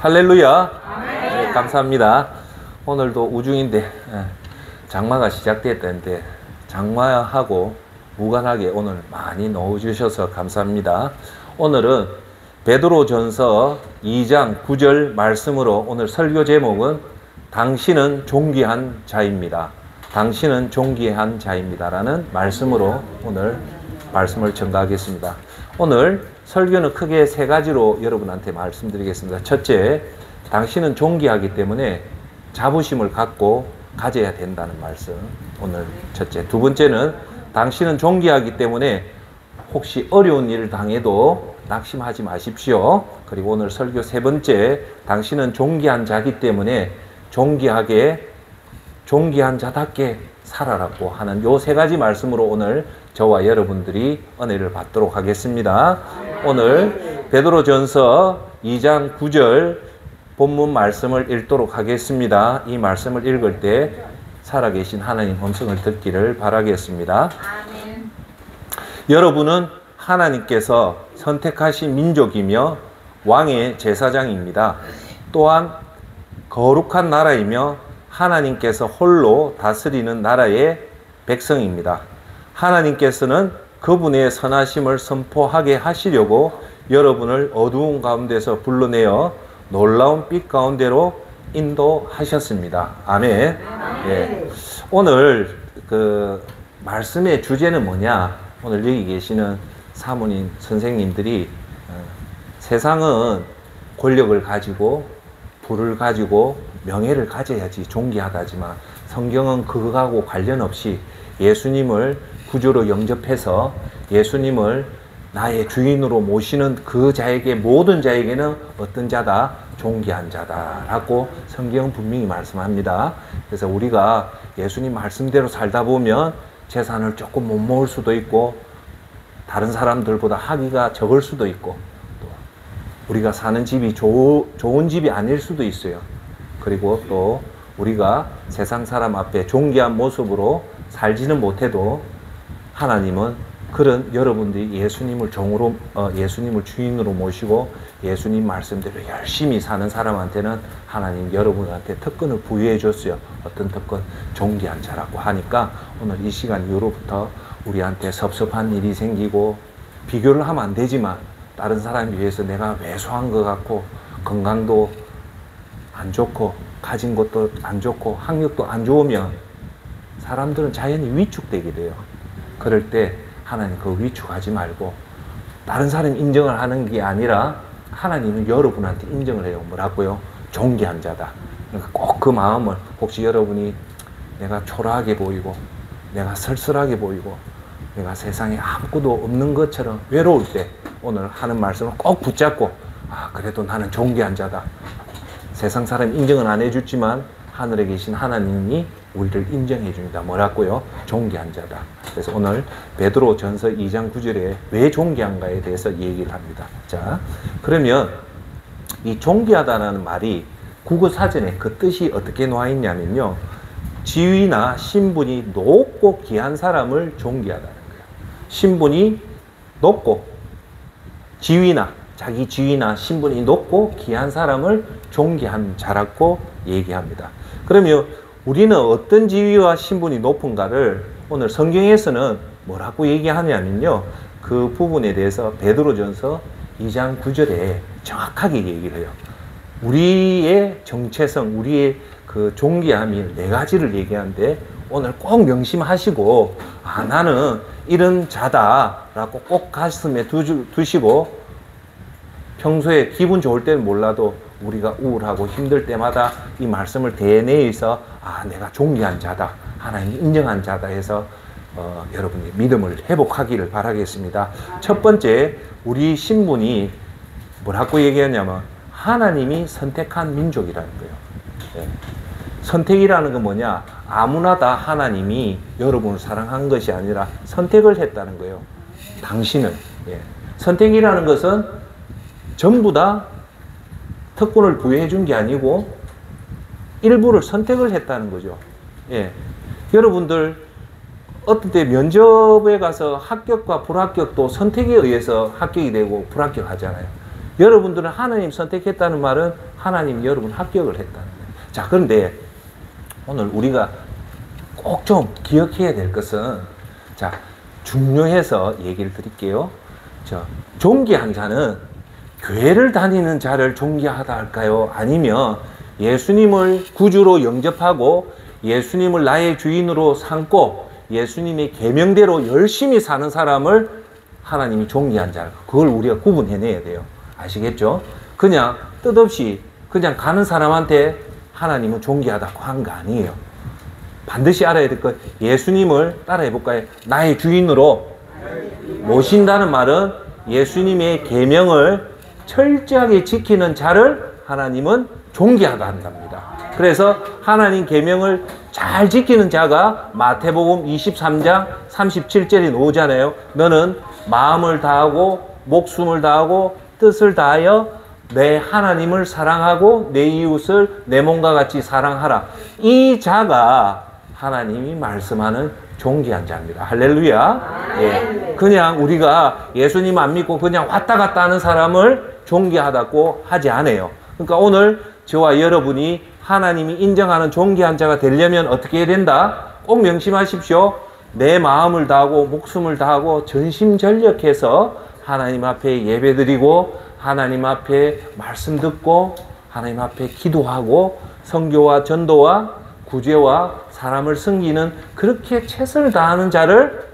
할렐루야. 네, 감사합니다. 오늘도 우중인데 장마가 시작됐다는데 장마하고 무관하게 오늘 많이 넣어주셔서 감사합니다. 오늘은 베드로전서 2장 9절 말씀으로 오늘 설교 제목은 당신은 존귀한 자입니다. 당신은 존귀한 자입니다 라는 말씀으로 오늘 말씀을 전가하겠습니다. 오늘 설교는 크게 세 가지로 여러분한테 말씀드리겠습니다. 첫째, 당신은 존귀하기 때문에 자부심을 갖고 가져야 된다는 말씀. 오늘 첫째. 두 번째는 당신은 존귀하기 때문에 혹시 어려운 일을 당해도 낙심하지 마십시오. 그리고 오늘 설교 세 번째, 당신은 존귀한 자기 때문에 존귀한 자답게 살아라고 하는 요 세 가지 말씀으로 오늘 저와 여러분들이 은혜를 받도록 하겠습니다. 오늘 베드로전서 2장 9절 본문 말씀을 읽도록 하겠습니다. 이 말씀을 읽을 때 살아계신 하나님 음성을 듣기를 바라겠습니다. 아멘. 여러분은 하나님께서 선택하신 민족이며 왕의 제사장입니다. 또한 거룩한 나라이며 하나님께서 홀로 다스리는 나라의 백성입니다. 하나님께서는 그분의 선하심을 선포하게 하시려고 여러분을 어두운 가운데서 불러내어 놀라운 빛 가운데로 인도하셨습니다. 아멘. 예. 오늘 그 말씀의 주제는 뭐냐? 오늘 여기 계시는 사모님 선생님들이 세상은 권력을 가지고 부를 가지고 명예를 가져야지 존귀하다지만 성경은 그거하고 관련 없이 예수님을 구주로 영접해서 예수님을 나의 주인으로 모시는 그 자에게, 모든 자에게는 어떤 자다? 존귀한 자다라고 성경은 분명히 말씀합니다. 그래서 우리가 예수님 말씀대로 살다 보면 재산을 조금 못 모을 수도 있고 다른 사람들보다 학위가 적을 수도 있고 또 우리가 사는 집이 좋은 집이 아닐 수도 있어요. 그리고 또 우리가 세상 사람 앞에 존귀한 모습으로 살지는 못해도 하나님은 그런 여러분들이 예수님을 예수님을 주인으로 모시고 예수님 말씀대로 열심히 사는 사람한테는 하나님 여러분한테 특권을 부여해 줬어요. 어떤 특권? 존귀한 자라고 하니까 오늘 이 시간 이후로부터 우리한테 섭섭한 일이 생기고 비교를 하면 안 되지만 다른 사람에 비해서 내가 왜소한 것 같고 건강도 안 좋고 가진 것도 안 좋고 학력도 안 좋으면 사람들은 자연히 위축되게 돼요. 그럴 때 하나님 그 위축하지 말고 다른 사람 인정을 하는 게 아니라 하나님은 여러분한테 인정을 해요. 뭐라고요? 존귀한 자다. 그러니까 꼭 그 마음을, 혹시 여러분이 내가 초라하게 보이고 내가 쓸쓸하게 보이고 내가 세상에 아무것도 없는 것처럼 외로울 때 오늘 하는 말씀을 꼭 붙잡고 그래도 나는 존귀한 자다. 세상 사람 인정은 안 해주지만 하늘에 계신 하나님이 우리를 인정해 줍니다. 뭐라고요? 존귀한 자다. 그래서 오늘 베드로전서 2장 9절에 왜 존귀한가에 대해서 얘기를 합니다. 자, 그러면 이 존귀하다라는 말이 국어사전에 그 뜻이 어떻게 나와 있냐면요, 지위나 신분이 높고 귀한 사람을 존귀하다는 거예요. 신분이 높고 자기 지위나 신분이 높고 귀한 사람을 존귀한 자라고 얘기합니다. 그러면 우리는 어떤 지위와 신분이 높은가를 오늘 성경에서는 뭐라고 얘기하냐면요, 그 부분에 대해서 베드로전서 2장 9절에 정확하게 얘기를 해요. 우리의 정체성, 우리의 그 존귀함이 네 가지를 얘기하는데 오늘 꼭 명심하시고 나는 이런 자다라고 꼭 가슴에 두시고 평소에 기분 좋을 때는 몰라도 우리가 우울하고 힘들 때마다 이 말씀을 대내에서 내가 존귀한 자다, 하나님 인정한 자다 해서 여러분의 믿음을 회복하기를 바라겠습니다. 첫 번째, 우리 신분이 뭐라고 얘기하냐면 하나님이 선택한 민족이라는 거예요. 네. 선택이라는 건 뭐냐? 아무나 다 하나님이 여러분을 사랑한 것이 아니라 선택을 했다는 거예요. 당신은. 예. 선택이라는 것은 전부 다 특권을 부여해 준 게 아니고 일부를 선택을 했다는 거죠. 예. 여러분들 어떤 때 면접에 가서 합격과 불합격도 선택에 의해서 합격이 되고 불합격하잖아요. 여러분들은 하나님 선택했다는 말은 하나님 여러분 합격을 했다는 거예요. 자, 그런데 오늘 우리가 꼭 좀 기억해야 될 것은, 자, 중요해서 얘기를 드릴게요. 존귀한 자는 교회를 다니는 자를 존귀하다 할까요? 아니면 예수님을 구주로 영접하고 예수님을 나의 주인으로 삼고 예수님의 계명대로 열심히 사는 사람을 하나님이 존귀한 자, 그걸 우리가 구분해내야 돼요. 아시겠죠? 그냥 뜻없이 그냥 가는 사람한테 하나님은 존귀하다고 한 거 아니에요. 반드시 알아야 될 것, 예수님을 따라해볼까요? 나의 주인으로 모신다는 말은 예수님의 계명을 철저하게 지키는 자를 하나님은 존귀하다 한답니다. 그래서 하나님 계명을 잘 지키는 자가 마태복음 23장 37절에 나오잖아요. 너는 마음을 다하고 목숨을 다하고 뜻을 다하여 내 하나님을 사랑하고 내 이웃을 내 몸과 같이 사랑하라. 이 자가 하나님이 말씀하는 존귀한 자입니다. 할렐루야. 예. 그냥 우리가 예수님 안 믿고 그냥 왔다 갔다 하는 사람을 존귀하다고 하지 않아요. 그러니까 오늘 저와 여러분이 하나님이 인정하는 존귀한 자가 되려면 어떻게 해야 된다? 꼭 명심하십시오. 내 마음을 다하고 목숨을 다하고 전심전력해서 하나님 앞에 예배드리고 하나님 앞에 말씀 듣고 하나님 앞에 기도하고 선교와 전도와 구제와 사람을 섬기는 그렇게 최선을 다하는 자를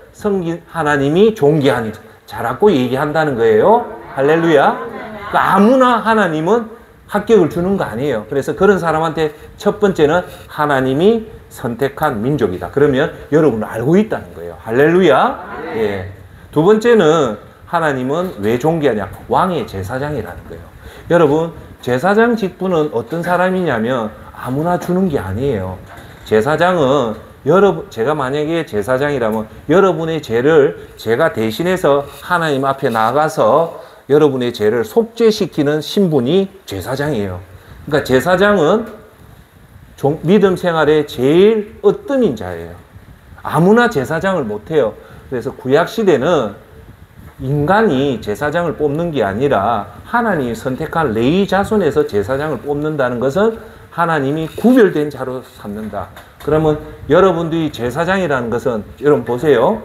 하나님이 존귀한 자라고 얘기한다는 거예요. 할렐루야. 그러니까 아무나 하나님은 합격을 주는 거 아니에요. 그래서 그런 사람한테 첫 번째는 하나님이 선택한 민족이다. 그러면 여러분은 알고 있다는 거예요. 할렐루야. 예. 두 번째는 하나님은 왜 존귀하냐? 왕의 제사장이라는 거예요. 여러분, 제사장 직분은 어떤 사람이냐면 아무나 주는 게 아니에요. 제사장은 제가 만약에 제사장이라면 여러분의 죄를 제가 대신해서 하나님 앞에 나가서 여러분의 죄를 속죄시키는 신분이 제사장이에요. 그러니까 제사장은 믿음 생활에 제일 으뜸인 자예요. 아무나 제사장을 못해요. 그래서 구약시대는 인간이 제사장을 뽑는 게 아니라 하나님이 선택한 레위 자손에서 제사장을 뽑는다는 것은 하나님이 구별된 자로 삼는다. 그러면 여러분들이 제사장이라는 것은, 여러분 보세요.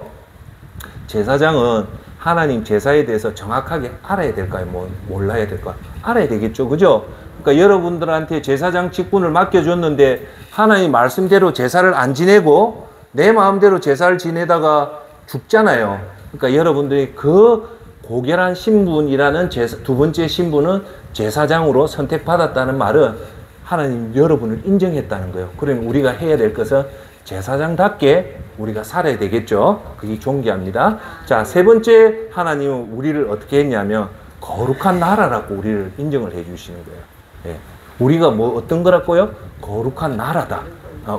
제사장은 하나님 제사에 대해서 정확하게 알아야 될까요? 몰라야 될까요? 알아야 되겠죠. 그죠? 그러니까 여러분들한테 제사장 직분을 맡겨줬는데 하나님 말씀대로 제사를 안 지내고 내 마음대로 제사를 지내다가 죽잖아요. 그러니까 여러분들이 그 고결한 신분이라는 두 번째 신분은 제사장으로 선택받았다는 말은 하나님 여러분을 인정했다는 거예요. 그러면 우리가 해야 될 것은 제사장답게 우리가 살아야 되겠죠. 그게 존귀합니다. 자, 세 번째 하나님은 우리를 어떻게 했냐면 거룩한 나라라고 우리를 인정을 해 주시는 거예요. 예. 우리가 어떤 거라고요? 거룩한 나라다.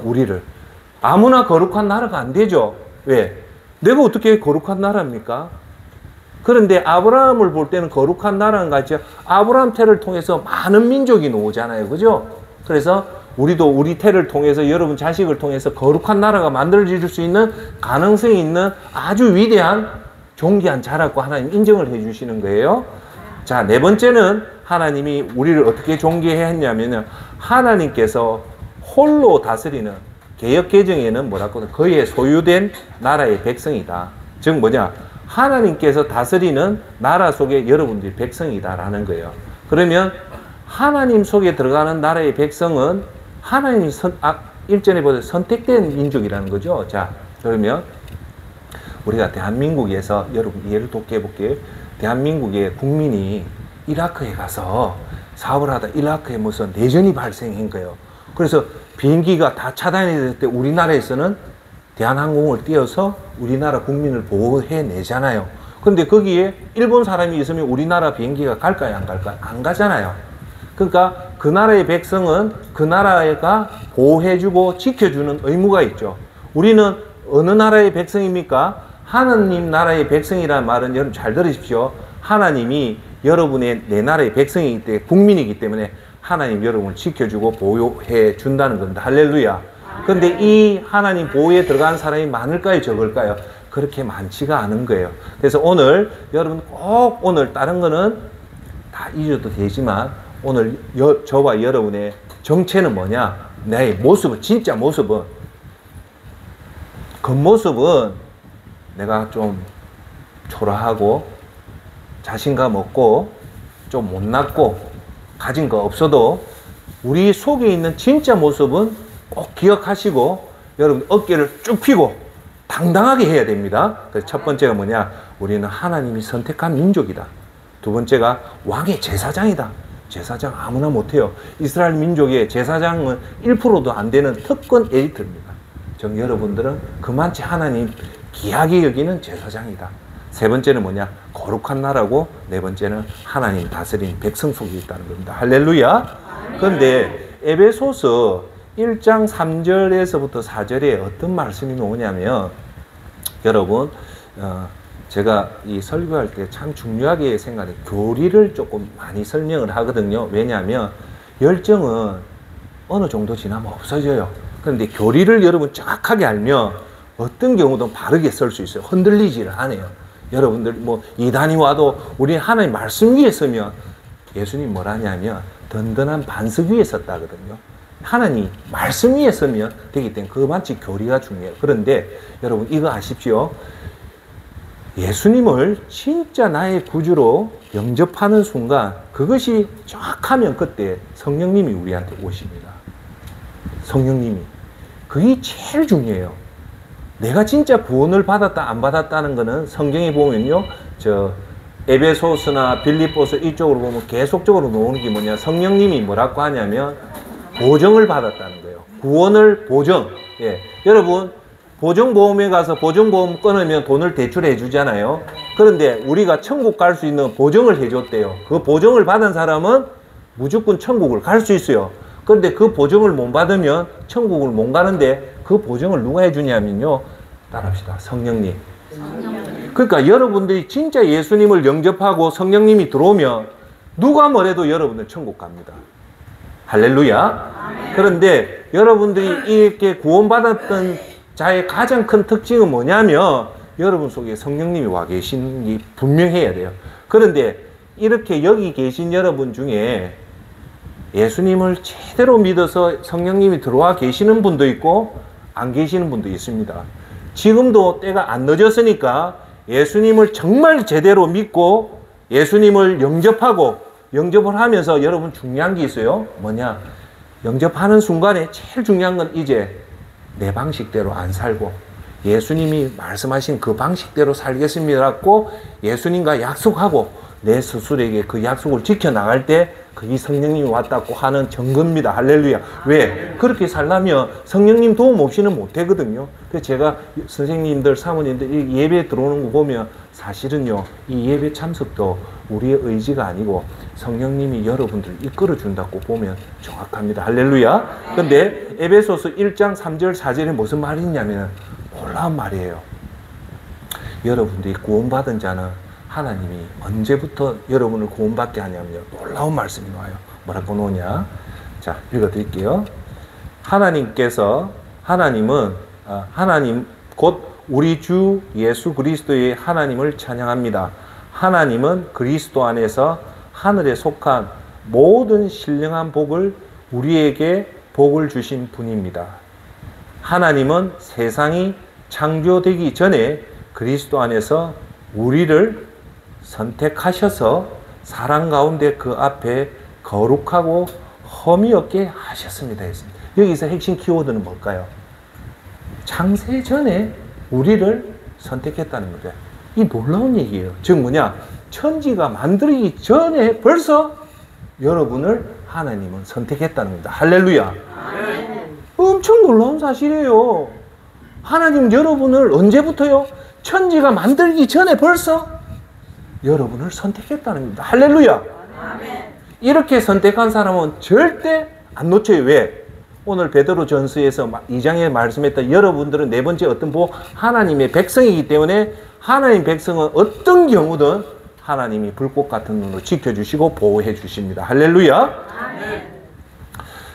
우리를. 아무나 거룩한 나라가 안 되죠. 왜? 내가 어떻게 거룩한 나라입니까? 그런데 아브라함을 볼 때는 거룩한 나라는 같죠. 아브라함 태를 통해서 많은 민족이 나오잖아요. 그죠? 그래서 우리도 우리 태를 통해서 여러분 자식을 통해서 거룩한 나라가 만들어질 수 있는 가능성이 있는 아주 위대한 존귀한 자라고 하나님 인정을 해 주시는 거예요. 자, 네 번째는 하나님이 우리를 어떻게 존귀해 했냐면은 하나님께서 홀로 다스리는 개역 개정에는 뭐라고 그의 소유된 나라의 백성이다. 즉 뭐냐? 하나님께서 다스리는 나라 속에 여러분들이 백성이다라는 거예요. 그러면 하나님 속에 들어가는 나라의 백성은 하나님이 1절에 보세요. 선택된 민족이라는 거죠. 자, 그러면 우리가 대한민국에서 여러분 예를 돕게 해볼게요. 대한민국의 국민이 이라크에 가서 사업을 하다 이라크에 무슨 내전이 발생한 거예요. 그래서 비행기가 다 차단이 될 때 우리나라에서는 대한항공을 띄워서 우리나라 국민을 보호해내잖아요. 그런데 거기에 일본 사람이 있으면 우리나라 비행기가 갈까요? 안 갈까요? 안 가잖아요. 그러니까 그 나라의 백성은 그 나라가 보호해주고 지켜주는 의무가 있죠. 우리는 어느 나라의 백성입니까? 하나님 나라의 백성이라는 말은 여러분 잘 들으십시오. 하나님이 여러분의 내 나라의 백성이기 때문에 국민이기 때문에 하나님 여러분을 지켜주고 보호해 준다는 겁니다. 할렐루야. 그런데 이 하나님 보호에 들어가는 사람이 많을까요? 적을까요? 그렇게 많지가 않은 거예요. 그래서 오늘 여러분 꼭 오늘 다른 거는 다 잊어도 되지만 오늘 저와 여러분의 정체는 뭐냐? 내 모습은, 진짜 모습은, 겉모습은 내가 좀 초라하고 자신감 없고 좀 못났고 가진 거 없어도 우리 속에 있는 진짜 모습은 꼭 기억하시고 여러분 어깨를 쭉 펴고 당당하게 해야 됩니다. 그래서 첫 번째가 뭐냐? 우리는 하나님이 선택한 민족이다. 두 번째가 왕의 제사장이다. 제사장 아무나 못해요. 이스라엘 민족의 제사장은 1%도 안 되는 특권 에리트입니다. 정 여러분들은 그만치 하나님 귀하게 여기는 제사장이다. 세 번째는 뭐냐? 거룩한 나라고, 네 번째는 하나님 다스린 백성 속에 있다는 겁니다. 할렐루야. 그런데 에베소서 1장 3절에서부터 4절에 어떤 말씀이 나오냐면, 여러분 제가 이 설교할 때 참 중요하게 생각해 교리를 조금 많이 설명을 하거든요. 왜냐하면 열정은 어느 정도 지나면 없어져요. 그런데 교리를 여러분 정확하게 알면 어떤 경우도 바르게 설 수 있어요. 흔들리지를 않아요. 여러분들 뭐 이단이 와도 우리 하나님 말씀 위에 서면, 예수님 뭐라냐면 든든한 반석 위에 섰다거든요. 하나님 말씀 위에 서면 되기 때문에 그만치 교리가 중요해요. 그런데 여러분 이거 아십시오. 예수님을 진짜 나의 구주로 영접하는 순간 그것이 정확하면 그때 성령님이 우리한테 오십니다. 성령님이. 그게 제일 중요해요. 내가 진짜 구원을 받았다 안 받았다는 거는 성경에 보면요, 에베소서나 빌립보서 이쪽으로 보면 계속적으로 나오는 게 뭐냐? 성령님이 뭐라고 하냐면 보정을 받았다는 거예요. 구원을 보정. 예. 여러분 보정보험에 가서 보정보험 끊으면 돈을 대출해 주잖아요. 그런데 우리가 천국 갈 수 있는 보정을 해줬대요. 그 보정을 받은 사람은 무조건 천국을 갈 수 있어요. 그런데 그 보정을 못 받으면 천국을 못 가는데, 그 보정을 누가 해주냐면요, 따라합시다. 성령님. 그러니까 여러분들이 진짜 예수님을 영접하고 성령님이 들어오면 누가 뭐래도 여러분들 천국 갑니다. 할렐루야. 그런데 여러분들이 이렇게 구원받았던 자의 가장 큰 특징은 뭐냐면 여러분 속에 성령님이 와 계신 게 분명해야 돼요. 그런데 이렇게 여기 계신 여러분 중에 예수님을 제대로 믿어서 성령님이 들어와 계시는 분도 있고 안 계시는 분도 있습니다. 지금도 때가 안 늦었으니까 예수님을 정말 제대로 믿고 예수님을 영접을 하면서 여러분 중요한 게 있어요. 뭐냐? 영접하는 순간에 제일 중요한 건 이제 내 방식대로 안 살고 예수님이 말씀하신 그 방식대로 살겠습니다라고 예수님과 약속하고 내 스스로에게 그 약속을 지켜나갈 때 그게 성령님이 왔다고 하는 증거입니다. 할렐루야. 왜? 그렇게 살려면 성령님 도움 없이는 못하거든요. 그래서 제가 선생님들, 사모님들 예배 들어오는 거 보면 사실은요, 이 예배 참석도 우리의 의지가 아니고 성령님이 여러분들을 이끌어 준다고 보면 정확합니다. 할렐루야. 근데 에베소서 1장 3절 4절에 무슨 말이 있냐면 놀라운 말이에요. 여러분들이 구원받은 자는 하나님이 언제부터 여러분을 구원받게 하냐면요, 놀라운 말씀이 나와요. 뭐라고 나오냐? 자, 읽어드릴게요. 하나님 곧 우리 주 예수 그리스도의 하나님을 찬양합니다. 하나님은 그리스도 안에서 하늘에 속한 모든 신령한 복을 우리에게 복을 주신 분입니다. 하나님은 세상이 창조되기 전에 그리스도 안에서 우리를 선택하셔서 사랑 가운데 그 앞에 거룩하고 흠이 없게 하셨습니다. 했습니다. 여기서 핵심 키워드는 뭘까요? 창세 전에 우리를 선택했다는 거죠. 이 놀라운 얘기예요. 즉 뭐냐? 천지가 만들기 전에 벌써 여러분을 하나님은 선택했다는 겁니다. 할렐루야. 엄청 놀라운 사실이에요. 하나님 여러분을 언제부터요? 천지가 만들기 전에 벌써 여러분을 선택했다는 겁니다. 할렐루야. 이렇게 선택한 사람은 절대 안 놓쳐요. 왜? 오늘 베드로전서에서 2장에 말씀했던 여러분들은 네 번째 어떤 하나님의 백성이기 때문에 하나님 백성은 어떤 경우든 하나님이 불꽃 같은 눈으로 지켜주시고 보호해 주십니다. 할렐루야.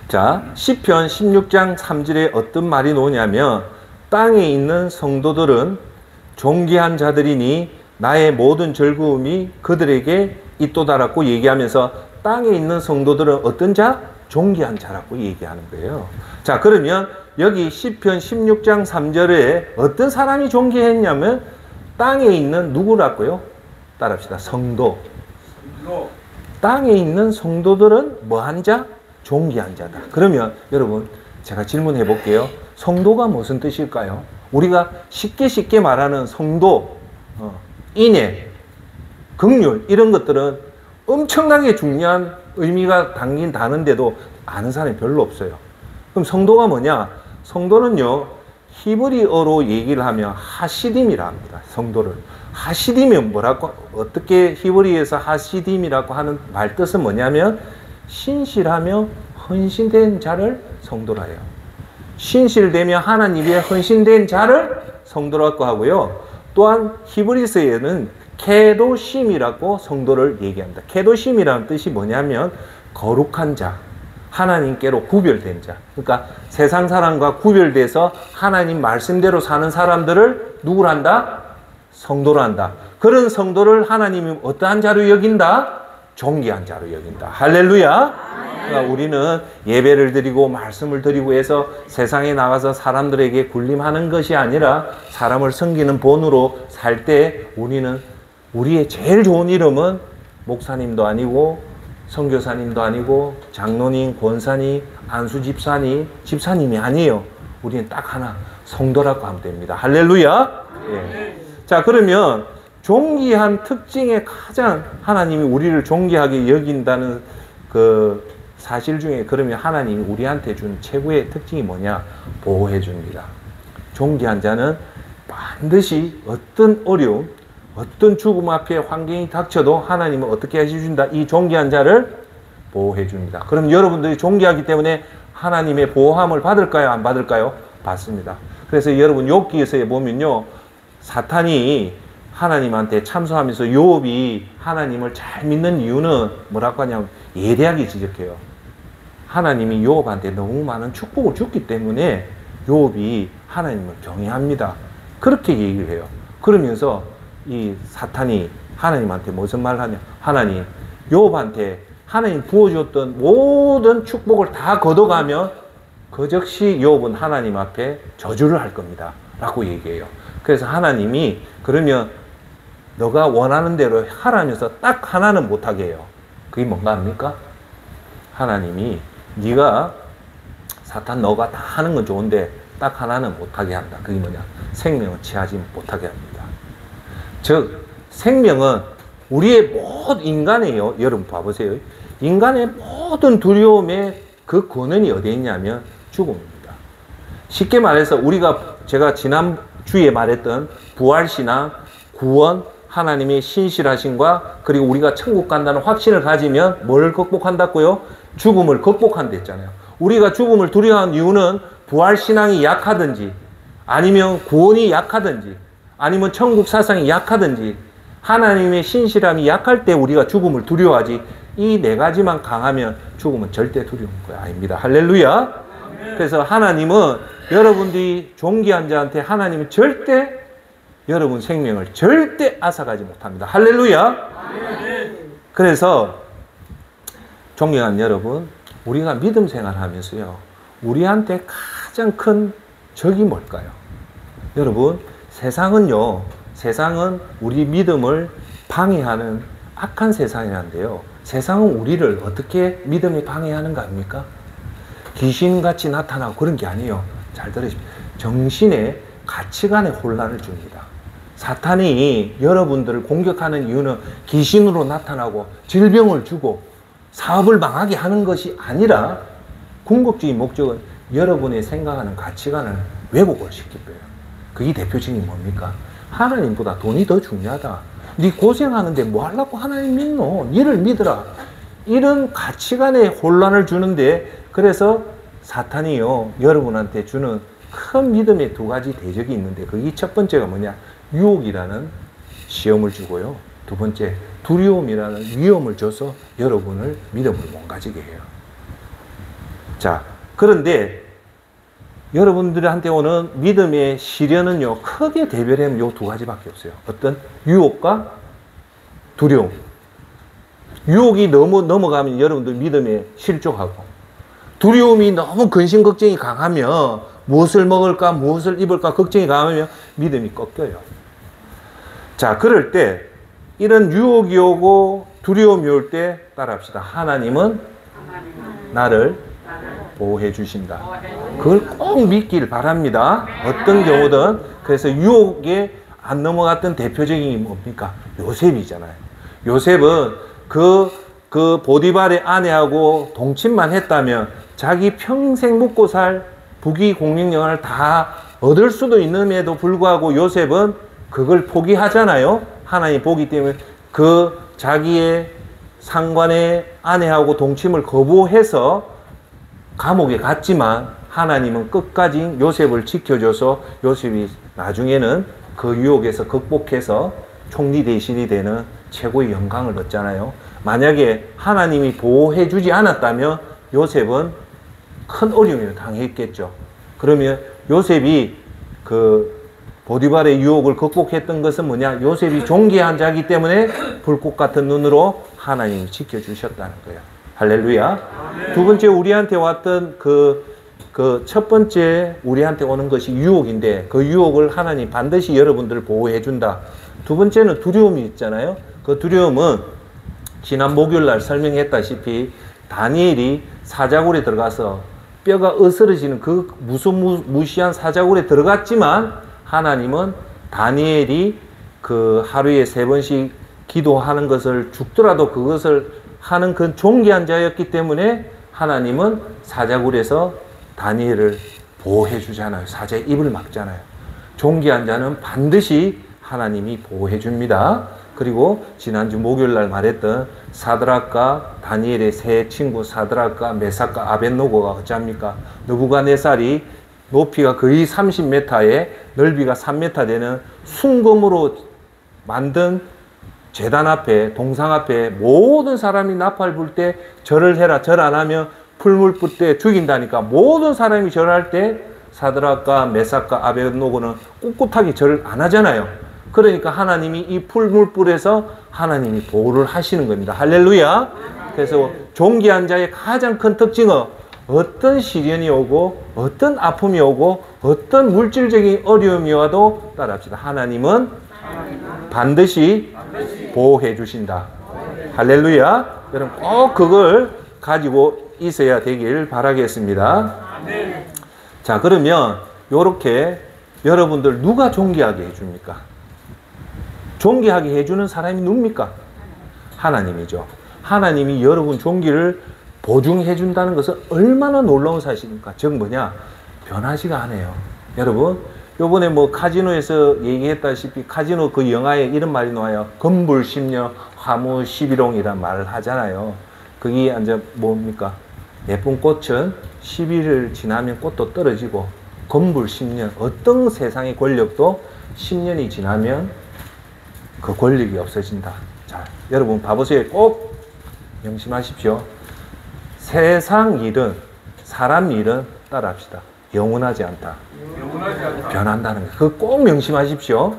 자, 시편 16장 3절에 어떤 말이 나오냐면 땅에 있는 성도들은 존귀한 자들이니 나의 모든 즐거움이 그들에게 잇도 달았고 얘기하면서 땅에 있는 성도들은 어떤 자? 존귀한 자라고 얘기하는 거예요. 자, 그러면 여기 시편 16장 3절에 어떤 사람이 존귀했냐면 땅에 있는 누구라고요? 따라합시다. 성도. 땅에 있는 성도들은 뭐한 자? 존귀한 자다. 그러면 여러분 제가 질문해 볼게요. 성도가 무슨 뜻일까요? 우리가 쉽게 말하는 성도, 인애, 긍휼 이런 것들은 엄청나게 중요한 의미가 담긴 단어인데도 아는 사람이 별로 없어요. 그럼 성도가 뭐냐? 성도는요, 히브리어로 얘기를 하면 하시딤이라 합니다. 성도를. 하시딤이 뭐라고, 어떻게 히브리에서 하시딤이라고 하는 말 뜻은 뭐냐면 신실하며 헌신된 자를 성도라 해요. 신실되며 하나님의 헌신된 자를 성도라고 하고요. 또한 히브리서에는 케도심이라고 성도를 얘기합니다. 케도심이라는 뜻이 뭐냐면 거룩한 자, 하나님께로 구별된 자. 그러니까 세상 사람과 구별돼서 하나님 말씀대로 사는 사람들을 누구란다? 성도로 한다. 그런 성도를 하나님이 어떠한 자로 여긴다? 존귀한 자로 여긴다. 할렐루야. 그러니까 우리는 예배를 드리고 말씀을 드리고 해서 세상에 나가서 사람들에게 군림하는 것이 아니라 사람을 섬기는 본으로 살 때 우리는 우리의 제일 좋은 이름은 목사님도 아니고 선교사님도 아니고 장로님, 권사님, 안수 집사님이 아니에요. 우리는 딱 하나, 성도라고 하면 됩니다. 할렐루야. 예. 자, 그러면 존귀한 특징의 가장 하나님이 우리를 존귀하게 여긴다는 그 사실 중에 그러면 하나님이 우리한테 준 최고의 특징이 뭐냐? 보호해 줍니다. 존귀한 자는 반드시 어떤 어려움, 어떤 죽음 앞에 환경이 닥쳐도 하나님은 어떻게 해준다? 이 존귀한 자를 보호해 줍니다. 그럼 여러분들이 존귀하기 때문에 하나님의 보호함을 받을까요? 안 받을까요? 받습니다. 그래서 여러분 욥기에서 보면요, 사탄이 하나님한테 참소하면서 욥이 하나님을 잘 믿는 이유는 뭐라고 하냐면 예대하게 지적해요. 하나님이 욥한테 너무 많은 축복을 줬기 때문에 욥이 하나님을 경외합니다. 그렇게 얘기를 해요. 그러면서 이 사탄이 하나님한테 무슨 말을 하냐? 하나님, 욥한테 하나님 부어주었던 모든 축복을 다 걷어가면 그 즉시 욥은 하나님 앞에 저주를 할 겁니다. 라고 얘기해요. 그래서 하나님이 그러면 너가 원하는 대로 하라면서 딱 하나는 못하게 해요. 그게 뭔가 합니까? 하나님이 네가 사탄 너가 다 하는 건 좋은데 딱 하나는 못하게 한다. 그게 뭐냐? 생명을 취하지 못하게 합니다. 즉 생명은 우리의 모든 인간이에요. 여러분 봐보세요. 인간의 모든 두려움의 그 근원이 어디에 있냐면 죽음입니다. 쉽게 말해서 우리가 제가 지난 주에 말했던 부활신앙, 구원, 하나님의 신실하심과 그리고 우리가 천국 간다는 확신을 가지면 뭘 극복한다고요? 죽음을 극복한다 했잖아요. 우리가 죽음을 두려워하는 이유는 부활신앙이 약하든지 아니면 구원이 약하든지 아니면 천국 사상이 약하든지 하나님의 신실함이 약할 때 우리가 죽음을 두려워하지 이 네 가지만 강하면 죽음은 절대 두려운 거야 아닙니다. 할렐루야. 그래서 하나님은 여러분들이 존귀한 자한테 하나님은 절대 여러분 생명을 절대 앗아가지 못합니다. 할렐루야. 그래서 존경하는 여러분, 우리가 믿음 생활하면서요, 우리한테 가장 큰 적이 뭘까요? 여러분, 세상은 우리 믿음을 방해하는 악한 세상이란데요. 세상은 우리를 어떻게 믿음이 방해하는가 합니까? 귀신같이 나타나고 그런 게 아니에요. 잘 들으십시오. 정신의 가치관에 혼란을 줍니다. 사탄이 여러분들을 공격하는 이유는 귀신으로 나타나고 질병을 주고 사업을 망하게 하는 것이 아니라 궁극적인 목적은 여러분의 생각하는 가치관을 왜곡을 시킬 거예요. 그게 대표적인 뭡니까? 하나님보다 돈이 더 중요하다. 네 고생하는데 뭐 하려고 하나님 믿노? 니를 믿으라. 이런 가치관에 혼란을 주는데 그래서 사탄이요 여러분한테 주는 큰 믿음의 두 가지 대적이 있는데 그게 첫 번째가 뭐냐? 유혹이라는 시험을 주고요. 두 번째 두려움이라는 위험을 줘서 여러분을 믿음을 못 가지게 해요. 자, 그런데 여러분들한테 오는 믿음의 시련은요 크게 대별하면 요 두 가지밖에 없어요. 어떤 유혹과 두려움. 유혹이 너무 넘어가면 여러분들 믿음에 실족하고, 두려움이 너무 근심 걱정이 강하면 무엇을 먹을까 무엇을 입을까 걱정이 강하면 믿음이 꺾여요. 자, 그럴 때 이런 유혹이 오고 두려움이 올 때 따라합시다. 하나님은 나를 보호해 주신다. 그걸 꼭 믿길 바랍니다. 어떤 경우든. 그래서 유혹에 안 넘어갔던 대표적인 게 뭡니까? 요셉이잖아요. 요셉은 그 보디발의 아내하고 동침만 했다면 자기 평생 먹고 살 부귀 공명을 다 얻을 수도 있음에도 불구하고 요셉은 그걸 포기하잖아요. 하나님 보기 때문에 그 자기의 상관의 아내하고 동침을 거부해서 감옥에 갔지만 하나님은 끝까지 요셉을 지켜줘서 요셉이 나중에는 그 유혹에서 극복해서 총리 대신이 되는 최고의 영광을 얻잖아요. 만약에 하나님이 보호해 주지 않았다면 요셉은 큰 어려움을 당했겠죠. 그러면 요셉이 그 보디발의 유혹을 극복했던 것은 뭐냐? 요셉이 존귀한 자이기 때문에 불꽃 같은 눈으로 하나님이 지켜주셨다는 거예요. 할렐루야. 두 번째 우리한테 왔던 그 첫 번째 우리한테 오는 것이 유혹인데 그 유혹을 하나님 반드시 여러분들을 보호해 준다. 두 번째는 두려움이 있잖아요. 그 두려움은 지난 목요일 날 설명했다시피 다니엘이 사자굴에 들어가서 뼈가 으스러지는 그 무시한 사자굴에 들어갔지만 하나님은 다니엘이 그 하루에 3번씩 기도하는 것을 죽더라도 그것을 하는 그 존귀한 자였기 때문에 하나님은 사자굴에서 다니엘을 보호해 주잖아요. 사자의 입을 막잖아요. 존귀한 자는 반드시 하나님이 보호해 줍니다. 그리고 지난주 목요일 날 말했던 사드락과 다니엘의 세 친구 사드락과 메삭과 아벳노고가 어찌합니까? 느부갓네살이 높이가 거의 30m에 넓이가 3m 되는 순금으로 만든 제단 앞에 동상 앞에 모든 사람이 나팔 불 때 절을 해라, 절 안 하면 풀물 불 때 죽인다니까 모든 사람이 절할 때 사드락과 메삭과 아벳노고는 꿋꿋하게 절을 안 하잖아요. 그러니까 하나님이 이 풀물불에서 하나님이 보호를 하시는 겁니다. 할렐루야. 그래서 존귀한 자의 가장 큰 특징은 어떤 시련이 오고 어떤 아픔이 오고 어떤 물질적인 어려움이 와도 따라합시다. 하나님은 반드시 보호해 주신다. 할렐루야. 여러분 꼭 그걸 가지고 있어야 되길 바라겠습니다. 자, 그러면 이렇게 여러분들 누가 존귀하게 해줍니까? 존귀하게 해주는 사람이 누굽니까? 하나님이죠. 하나님이 여러분 존귀를 보증해 준다는 것은 얼마나 놀라운 사실입니까? 즉 뭐냐? 변하지가 않아요. 여러분 요번에 뭐 카지노에서 얘기했다시피 카지노 그 영화에 이런 말이 나와요. 건불 10년 화무 11홍이란 말을 하잖아요. 그게 이제 뭡니까? 예쁜 꽃은 10일을 지나면 꽃도 떨어지고 건불 10년 어떤 세상의 권력도 10년이 지나면 그 권력이 없어진다. 자, 여러분 봐보세요. 꼭 명심하십시오. 세상 일은 사람 일은 따라합시다. 영원하지 않다. 변한다는 거. 그거 꼭 명심하십시오.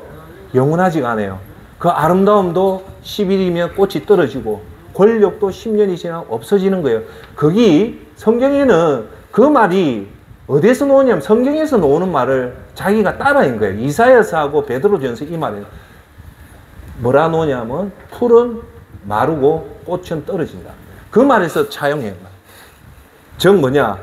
영원하지가 않아요. 그 아름다움도 10일이면 꽃이 떨어지고 권력도 10년이 지나면 없어지는 거예요. 거기 성경에는 그 말이 어디서 나오냐면 성경에서 나오는 말을 자기가 따라한 거예요. 이사야서하고 베드로전서 이 말이에요. 뭐라 놓냐면 풀은 마르고 꽃은 떨어진다. 그 말에서 차용해요. 즉 뭐냐?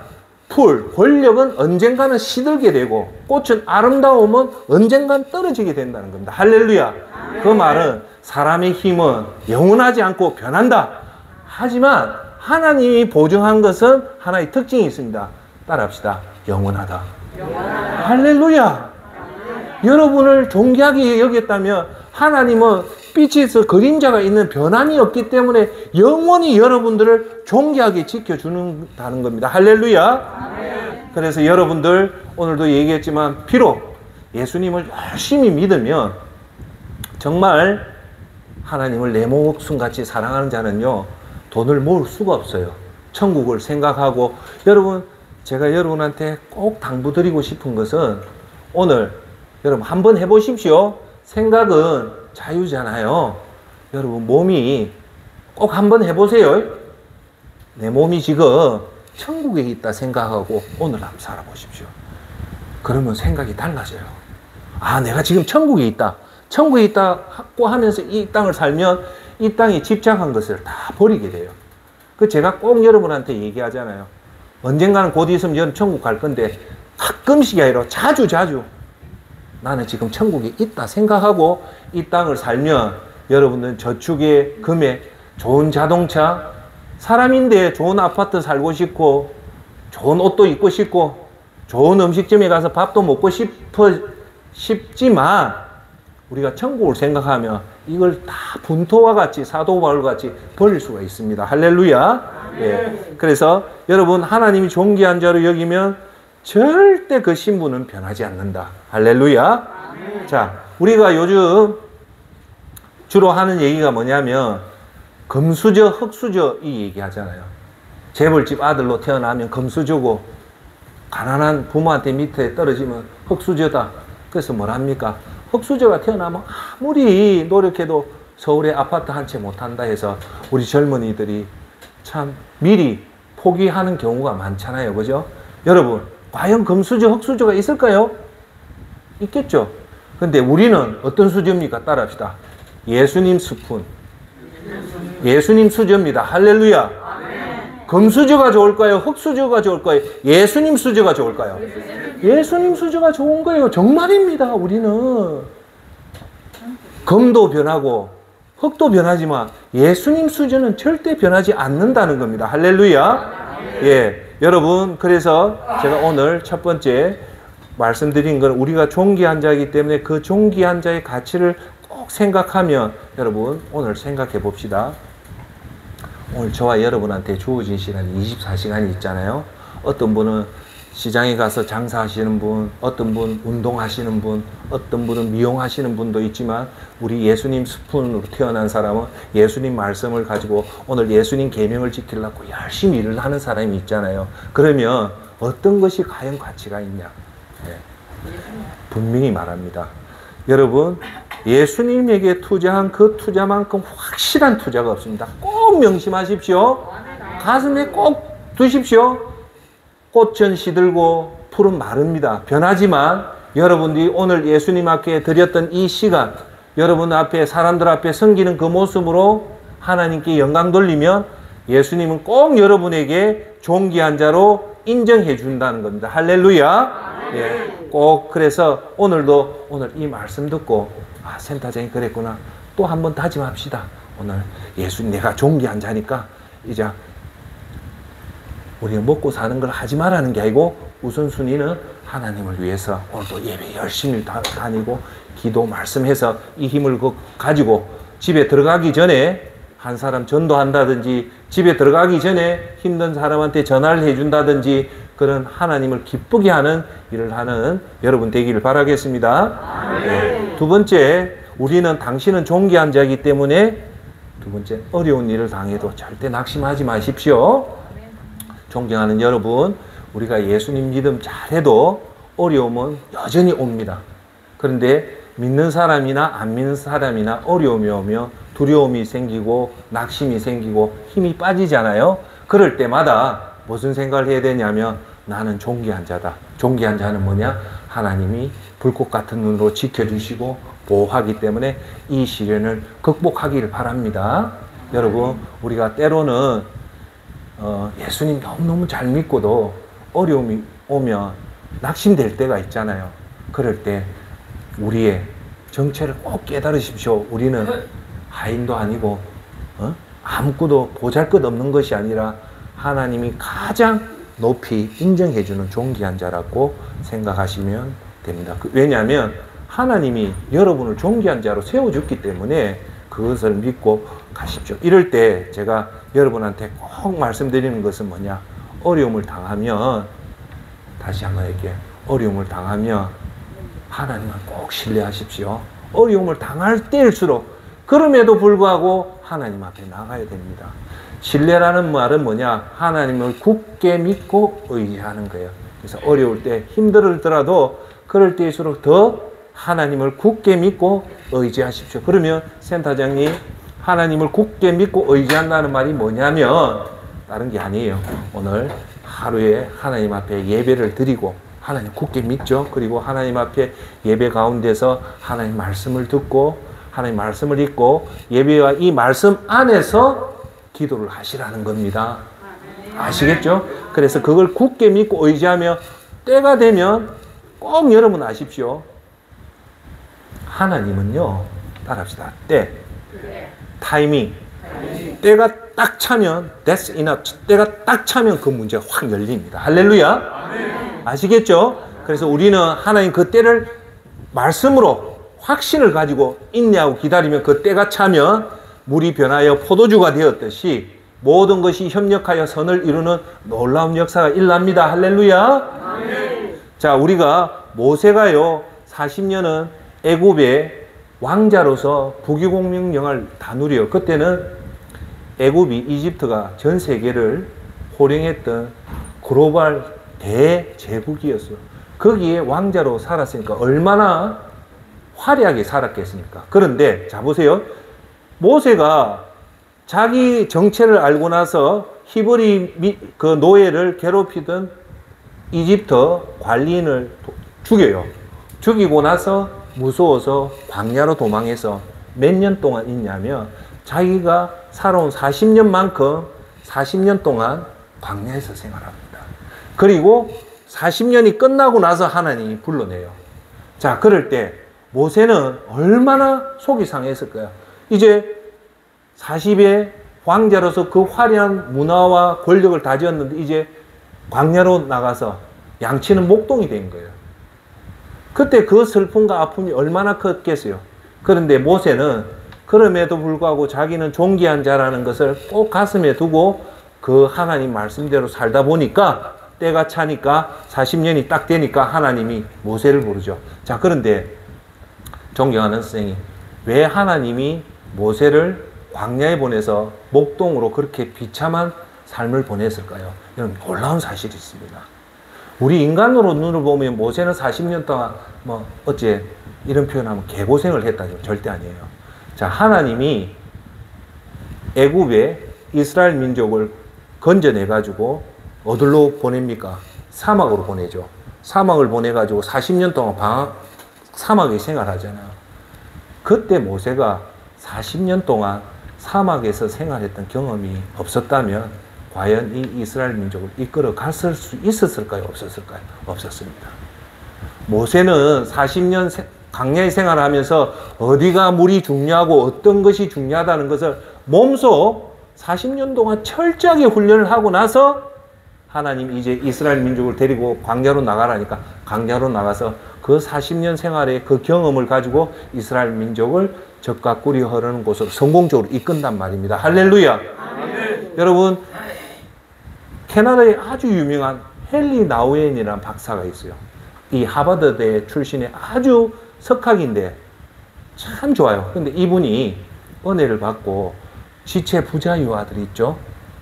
풀, 권력은 언젠가는 시들게 되고 꽃은 아름다움은 언젠가는 떨어지게 된다는 겁니다. 할렐루야. 그 말은 사람의 힘은 영원하지 않고 변한다. 하지만 하나님이 보증한 것은 하나의 특징이 있습니다. 따라합시다. 영원하다. 할렐루야. 여러분을 존귀하게 여겼다면 하나님은 빛에서 그림자가 있는 변함이 없기 때문에 영원히 여러분들을 존귀하게 지켜주는다는 겁니다. 할렐루야. 그래서 여러분들 오늘도 얘기했지만 비록 예수님을 열심히 믿으면 정말 하나님을 내 목숨같이 사랑하는 자는요 돈을 모을 수가 없어요. 천국을 생각하고 여러분 제가 여러분한테 꼭 당부드리고 싶은 것은 오늘 여러분 한번 해보십시오. 생각은 자유잖아요. 여러분 몸이 꼭 한번 해보세요. 내 몸이 지금 천국에 있다 생각하고 오늘 한번 살아보십시오. 그러면 생각이 달라져요. 아, 내가 지금 천국에 있다. 천국에 있다고 하면서 이 땅을 살면 이 땅에 집착한 것을 다 버리게 돼요. 그 제가 꼭 여러분한테 얘기하잖아요. 언젠가는 곧 있으면 여러분 천국 갈 건데 가끔씩이 아니라 자주 나는 지금 천국에 있다 생각하고 이 땅을 살면 여러분은 저축의 금액, 좋은 자동차, 사람인데 좋은 아파트 살고 싶고 좋은 옷도 입고 싶고 좋은 음식점에 가서 밥도 먹고 싶지만 우리가 천국을 생각하면 이걸 다 분토와 같이 사도 바울과 같이 버릴 수가 있습니다. 할렐루야. 예. 그래서 여러분 하나님이 존귀한 자로 여기면 절대 그 신분은 변하지 않는다. 할렐루야. 자, 우리가 요즘 주로 하는 얘기가 뭐냐면 금수저, 흙수저 이 얘기 하잖아요. 재벌집 아들로 태어나면 금수저고 가난한 부모한테 밑에 떨어지면 흙수저다. 그래서 뭐랍니까? 흙수저가 태어나면 아무리 노력해도 서울에 아파트 한 채 못한다 해서 우리 젊은이들이 참 미리 포기하는 경우가 많잖아요. 그죠? 여러분, 과연 금수저, 흙수저가 있을까요? 있겠죠? 근데 우리는 어떤 수저입니까? 따라합시다. 예수님 스푼. 예수님 수저입니다. 할렐루야. 금수저가 좋을까요? 흙수저가 좋을까요? 예수님 수저가 좋을까요? 예수님 수저가 좋은 거예요. 정말입니다. 우리는 금도 변하고 흙도 변하지만 예수님 수저는 절대 변하지 않는다는 겁니다. 할렐루야. 예, 여러분, 그래서 제가 오늘 첫 번째 말씀드린 건 우리가 존귀한 자이기 때문에 그 존귀한 자의 가치를 꼭 생각하면 여러분 오늘 생각해 봅시다. 오늘 저와 여러분한테 주어진 시간이 24시간이 있잖아요. 어떤 분은 시장에 가서 장사하시는 분, 어떤 분 운동하시는 분, 어떤 분은 미용하시는 분도 있지만 우리 예수님 스푼으로 태어난 사람은 예수님 말씀을 가지고 오늘 예수님 계명을 지키려고 열심히 일을 하는 사람이 있잖아요. 그러면 어떤 것이 과연 가치가 있냐? 네. 분명히 말합니다. 여러분, 예수님에게 투자한 그 투자만큼 확실한 투자가 없습니다. 꼭 명심하십시오. 가슴에 꼭 두십시오. 꽃은 시들고 풀은 마릅니다. 변하지만 여러분들이 오늘 예수님 앞에 드렸던 이 시간, 여러분 앞에 사람들 앞에 섬기는 그 모습으로 하나님께 영광 돌리면 예수님은 꼭 여러분에게 존귀한 자로 인정해 준다는 겁니다. 할렐루야. 예, 꼭 그래서 오늘 이 말씀 듣고 아, 센터장이 그랬구나. 또 한번 다짐합시다. 오늘 예수님 내가 존귀한 자니까 이제 우리가 먹고 사는 걸 하지 말라는 게 아니고 우선순위는 하나님을 위해서 오늘도 예배 열심히 다니고 기도 말씀해서 이 힘을 가지고 집에 들어가기 전에 한 사람 전도한다든지 집에 들어가기 전에 힘든 사람한테 전화를 해준다든지 그런 하나님을 기쁘게 하는 일을 하는 여러분 되기를 바라겠습니다. 네. 두 번째, 우리는 당신은 존귀한 자이기 때문에 두 번째, 어려운 일을 당해도 절대 낙심하지 마십시오. 존경하는 여러분, 우리가 예수님 믿음 잘해도 어려움은 여전히 옵니다. 그런데 믿는 사람이나 안 믿는 사람이나 어려움이 오며 두려움이 생기고 낙심이 생기고 힘이 빠지잖아요. 그럴 때마다 무슨 생각을 해야 되냐면 나는 존귀한 자다. 존귀한 자는 뭐냐? 하나님이 불꽃 같은 눈으로 지켜주시고 보호하기 때문에 이 시련을 극복하기를 바랍니다. 여러분, 우리가 때로는 예수님 너무너무 잘 믿고도 어려움이 오면 낙심될 때가 있잖아요. 그럴 때 우리의 정체를 꼭 깨달으십시오. 우리는 하인도 아니고 아무것도 보잘것없는 것이 아니라 하나님이 가장 높이 인정해주는 존귀한 자라고 생각하시면 됩니다. 왜냐하면 하나님이 여러분을 존귀한 자로 세워줬기 때문에 그것을 믿고 가십시오. 이럴 때 제가 여러분한테 꼭 말씀드리는 것은 뭐냐? 어려움을 당하면, 다시 한번 얘기해. 어려움을 당하면 하나님을 꼭 신뢰하십시오. 어려움을 당할 때일수록 그럼에도 불구하고 하나님 앞에 나가야 됩니다. 신뢰라는 말은 뭐냐? 하나님을 굳게 믿고 의지하는 거예요. 그래서 어려울 때 힘들더라도 그럴 때일수록 더 하나님을 굳게 믿고 의지하십시오. 그러면 센터장님 하나님을 굳게 믿고 의지한다는 말이 뭐냐면 다른 게 아니에요. 오늘 하루에 하나님 앞에 예배를 드리고 하나님 굳게 믿죠. 그리고 하나님 앞에 예배 가운데서 하나님 말씀을 듣고 하나님 말씀을 읽고 예배와 이 말씀 안에서 기도를 하시라는 겁니다. 아시겠죠? 그래서 그걸 굳게 믿고 의지하며 때가 되면 꼭 여러분 아십시오. 하나님은요, 따라합시다. 때, 타이밍. 때가 딱 차면, that's enough. 때가 딱 차면 그 문제가 확 열립니다. 할렐루야. 아시겠죠? 그래서 우리는 하나님 그 때를 말씀으로 확신을 가지고 인내하고 기다리면 그 때가 차면 물이 변하여 포도주가 되었듯이 모든 것이 협력하여 선을 이루는 놀라운 역사가 일어납니다. 할렐루야. 자, 우리가 모세가요 40년은 애굽의 왕자로서 부귀공명을 다 누려. 그때는 애굽이 이집트가 전 세계를 호령했던 글로벌 대제국이었어요. 거기에 왕자로 살았으니까 얼마나 화려하게 살았겠습니까? 그런데 자 보세요. 모세가 자기 정체를 알고 나서 히브리 그 노예를 괴롭히던 이집트 관리인을 죽여요. 죽이고 나서 무서워서 광야로 도망해서 몇 년 동안 있냐면 자기가 살아온 40년만큼 40년 동안 광야에서 생활합니다. 그리고 40년이 끝나고 나서 하나님이 불러내요. 자, 그럴 때 모세는 얼마나 속이 상했을까요? 이제 40의 왕자로서 그 화려한 문화와 권력을 다졌는데 이제 광야로 나가서 양치는 목동이 된 거예요. 그때 그 슬픔과 아픔이 얼마나 컸겠어요. 그런데 모세는 그럼에도 불구하고 자기는 존귀한 자라는 것을 꼭 가슴에 두고 그 하나님 말씀대로 살다 보니까 때가 차니까 40년이 딱 되니까 하나님이 모세를 부르죠. 자, 그런데 존경하는 선생님, 왜 하나님이 모세를 광야에 보내서 목동으로 그렇게 비참한 삶을 보냈을까요? 이런 놀라운 사실이 있습니다. 우리 인간으로 눈을 보면 모세는 40년 동안 어째 이런 표현하면 개고생을 했다죠. 절대 아니에요. 자, 하나님이 애굽의 이스라엘 민족을 건져내가지고 어디로 보냅니까? 사막으로 보내죠. 사막을 보내가지고 40년 동안 사막에 생활하잖아요. 그때 모세가 40년 동안 사막에서 생활했던 경험이 없었다면 과연 이 이스라엘 민족을 이끌어 갔을 수 있었을까요? 없었을까요? 없었습니다. 모세는 40년 광야에 생활하면서 어디가 물이 중요하고 어떤 것이 중요하다는 것을 몸소 40년 동안 철저하게 훈련을 하고 나서 하나님 이제 이스라엘 민족을 데리고 광야로 나가라니까 광야로 나가서 그 40년 생활의 그 경험을 가지고 이스라엘 민족을 젖과 꿀이 흐르는 곳으로 성공적으로 이끈단 말입니다. 할렐루야. 여러분, 캐나다에 아주 유명한 헨리 나우엔이라는 박사가 있어요. 이 하버드대 출신의 아주 석학인데 참 좋아요. 근데 이분이 은혜를 받고 지체 부자유 아들 있죠.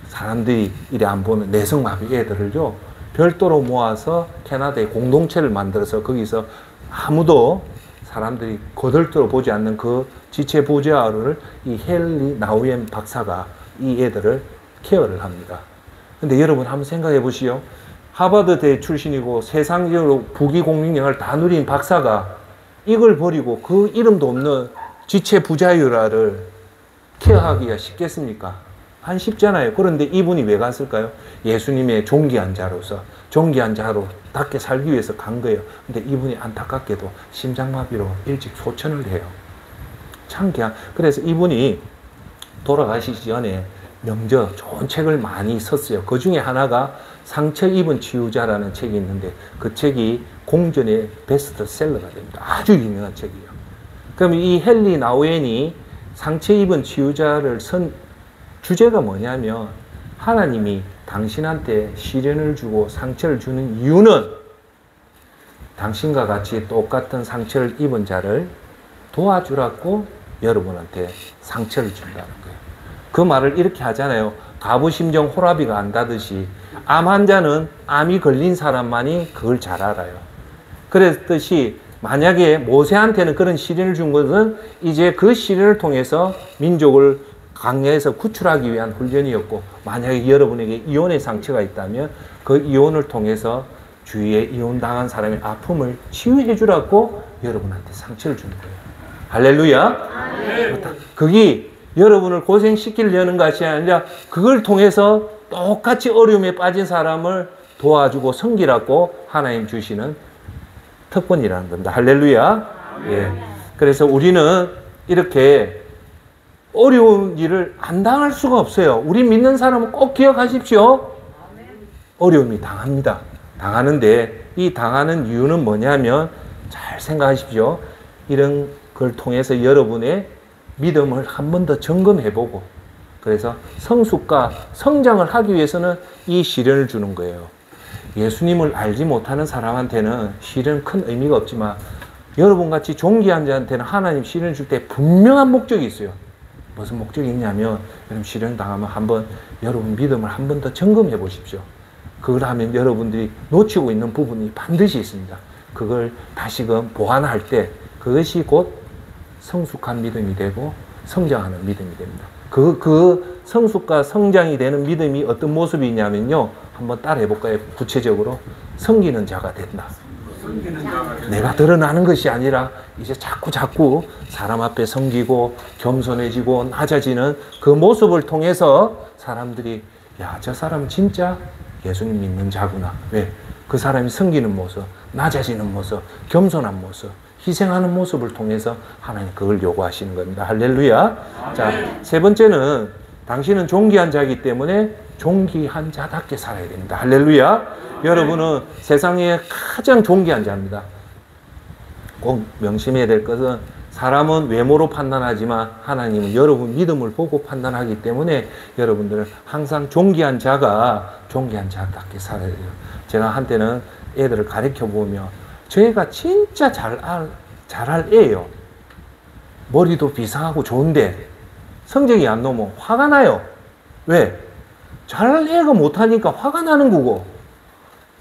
사람들이 이래 안 보는 내성마비 애들을요 별도로 모아서 캐나다에 공동체를 만들어서 거기서 아무도 사람들이 거들떠 보지 않는 그 지체 부자를 이 헨리 나우엔 박사가 이 애들을 케어를 합니다. 근데 여러분 한번 생각해 보시오. 하버드대 출신이고 세상적으로 부귀공명을 다 누린 박사가 이걸 버리고 그 이름도 없는 지체 부자유라를 케어하기가 쉽겠습니까? 안 쉽잖아요. 그런데 이분이 왜 갔을까요? 예수님의 존귀한 자로서 존귀한 자로답게 살기 위해서 간 거예요. 근데 이분이 안타깝게도 심장마비로 일찍 소천을 해요. 참 그래서 이분이 돌아가시기 전에 명저 좋은 책을 많이 썼어요. 그 중에 하나가 상처 입은 치유자라는 책이 있는데 그 책이 공전의 베스트셀러가 됩니다. 아주 유명한 책이에요. 그럼 이 헨리 나우엔이 상처 입은 치유자를 쓴 주제가 뭐냐면 하나님이 당신한테 시련을 주고 상처를 주는 이유는 당신과 같이 똑같은 상처를 입은 자를 도와주라고 여러분한테 상처를 준다는 거예요. 그 말을 이렇게 하잖아요. 가부심정 호라비가 안다듯이 암 환자는 암이 걸린 사람만이 그걸 잘 알아요. 그랬듯이 만약에 모세한테는 그런 시련을 준 것은 이제 그 시련을 통해서 민족을 강야에서 구출하기 위한 훈련이었고, 만약에 여러분에게 이혼의 상처가 있다면 그 이혼을 통해서 주위에 이혼당한 사람의 아픔을 치유해 주라고 여러분한테 상처를 주는 거예요. 할렐루야. 그게 여러분을 고생시키려는 것이 아니라 그걸 통해서 똑같이 어려움에 빠진 사람을 도와주고 섬기라고 하나님 주시는 특권이라는 겁니다. 할렐루야. 예. 그래서 우리는 이렇게 어려운 일을 안 당할 수가 없어요. 우리 믿는 사람은 꼭 기억하십시오. 어려움이 당합니다. 당하는데 이 당하는 이유는 뭐냐면 잘 생각하십시오. 이런 걸 통해서 여러분의 믿음을 한 번 더 점검해보고, 그래서 성숙과 성장을 하기 위해서는 이 시련을 주는 거예요. 예수님을 알지 못하는 사람한테는 시련은 큰 의미가 없지만 여러분같이 존귀한 자한테는 하나님 시련을 줄 때 분명한 목적이 있어요. 무슨 목적이 있냐면, 여러분 시련 당하면 한번 여러분 믿음을 한 번 더 점검해 보십시오. 그걸 하면 여러분들이 놓치고 있는 부분이 반드시 있습니다. 그걸 다시금 보완할 때 그것이 곧 성숙한 믿음이 되고 성장하는 믿음이 됩니다. 그 성숙과 성장이 되는 믿음이 어떤 모습이냐면요, 한번 따라해 볼까요? 구체적으로 섬기는 자가 된다. 내가 드러나는 것이 아니라 이제 자꾸 사람 앞에 섬기고 겸손해지고 낮아지는 그 모습을 통해서 사람들이, 야, 저 사람은 진짜 예수님 믿는 자구나. 왜? 그 사람이 섬기는 모습, 낮아지는 모습, 겸손한 모습, 희생하는 모습을 통해서 하나님 그걸 요구하시는 겁니다. 할렐루야. 자, 세 번째는 당신은 존귀한 자이기 때문에 존귀한 자답게 살아야 됩니다. 할렐루야. 여러분은 세상에 가장 존귀한 자입니다. 꼭 명심해야 될 것은, 사람은 외모로 판단하지만 하나님은 여러분 믿음을 보고 판단하기 때문에 여러분들은 항상 존귀한 자가 존귀한 자답게 살아야 돼요. 제가 한때는 애들을 가르쳐보면 저 애가 진짜 잘할 애예요. 머리도 비상하고 좋은데 성적이 안 나오면 화가 나요. 왜? 잘할 애가 못하니까 화가 나는 거고,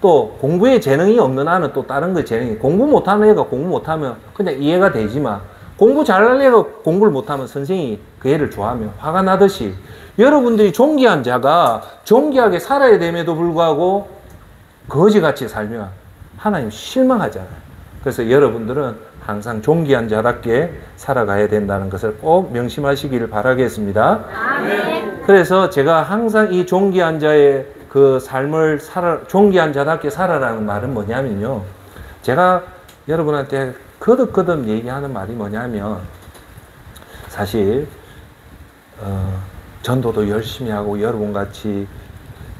또 공부에 재능이 없는 아는 또 다른 거 재능이, 공부 못하는 애가 공부 못하면 그냥 이해가 되지만 공부 잘할 애가 공부를 못하면 선생님이 그 애를 좋아하면 화가 나듯이, 여러분들이 존귀한 자가 존귀하게 살아야 됨에도 불구하고 거지같이 살면 하나님 실망하잖아요. 그래서 여러분들은 항상 존귀한 자답게 살아가야 된다는 것을 꼭 명심하시기를 바라겠습니다. 아멘. 그래서 제가 항상 이 존귀한 자의 그 삶을 존귀한 자답게 살아라는 말은 뭐냐면요, 제가 여러분한테 거듭 얘기하는 말이 뭐냐면, 사실 전도도 열심히 하고 여러분같이